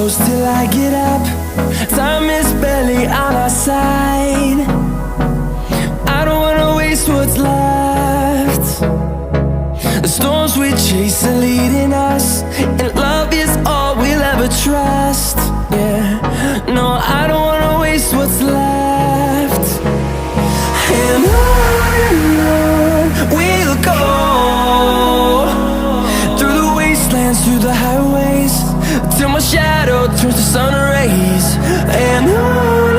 close till I get up. Time is barely on our side. I don't wanna waste what's left. The storms we chase are leading us, and love is all we'll ever trust. Yeah, no, I don't wanna waste what's left. And on we'll go, through the wastelands, through the highways, till my shadow turns to sun rays. And on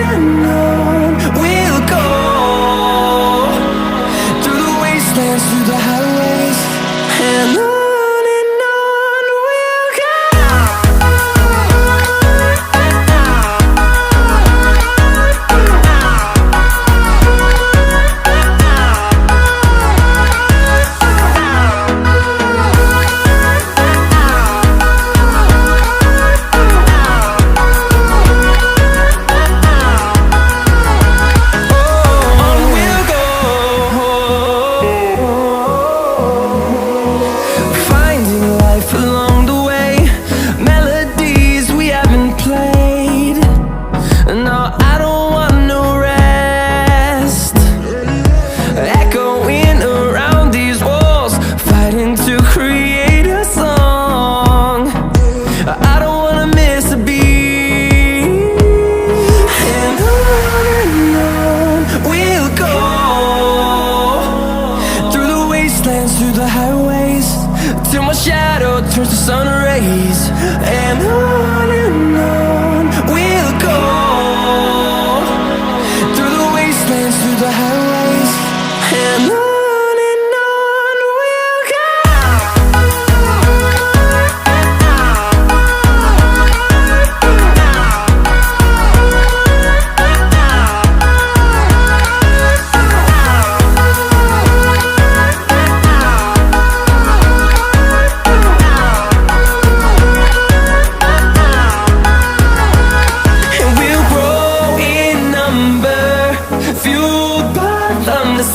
we'll go, through the wastelands, through the highways, and on. Through the highways, till my shadow turns to sun rays. And on we'll go, through the wastelands, through the highways, and on.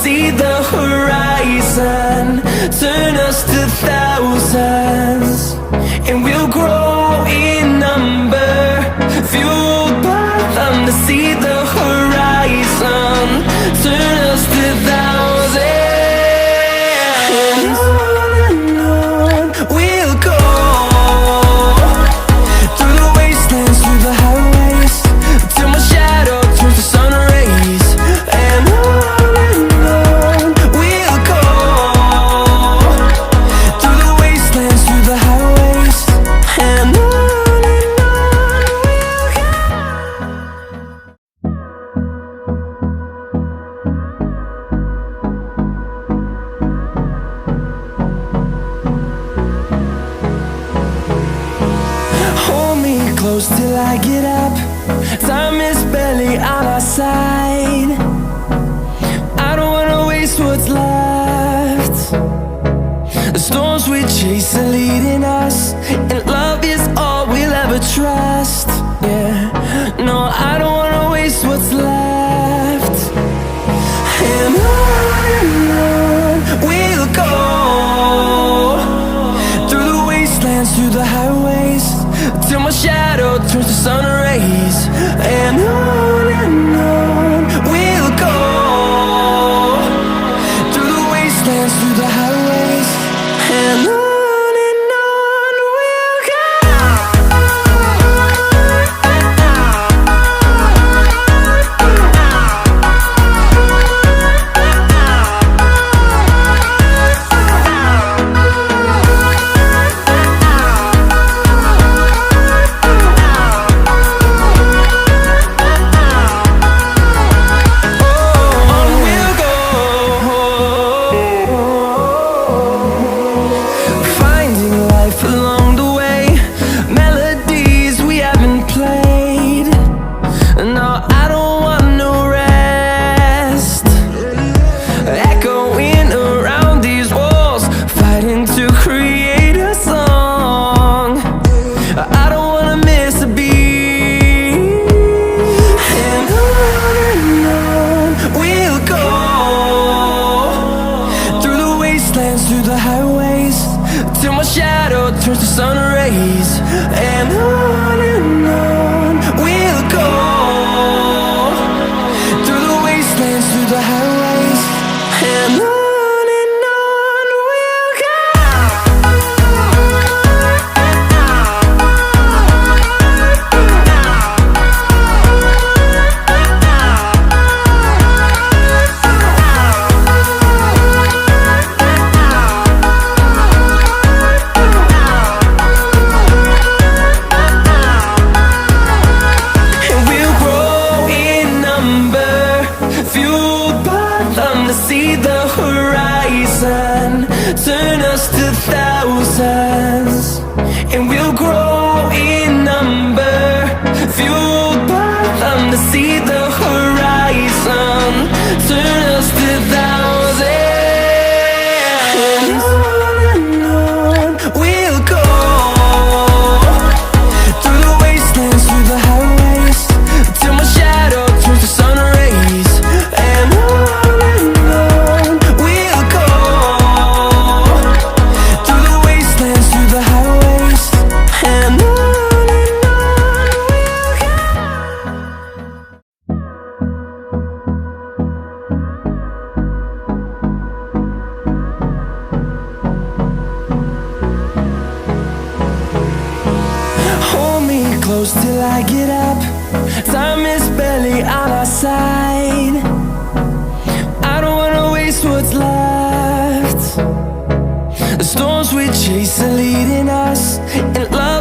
See the horizon turn us to thousands, and we'll grow in number, fueled by them to see the horizon turn us to thousands. And on we'll go, through the wastelands, through the highways, till my shadow turns to sun rays. And close till I get up. Time is barely on our side. I don't wanna waste what's left. The storms we chase are leading us, and love is all we'll ever trust. Yeah, no, I don't wanna waste what's left. And on we'll go, through the wastelands, through the highways, till my shadow turns to sun rays. And on we'll go, through the wastelands, through the highways, and on. Till my shadow turns to sun rays. And on sun, turn us to thousands, and we'll grow in number, fueled by them to see the horizon, turn us to thousands. And on we'll go, through the wastelands, through the highways, till my shadow turns to sun rays. And on we'll go, through the wastelands, through the highways, and on we'll go. Hold me close till I get up. Time is barely on our side. I don't wanna waste what's left. The storms we chase are leading us, and love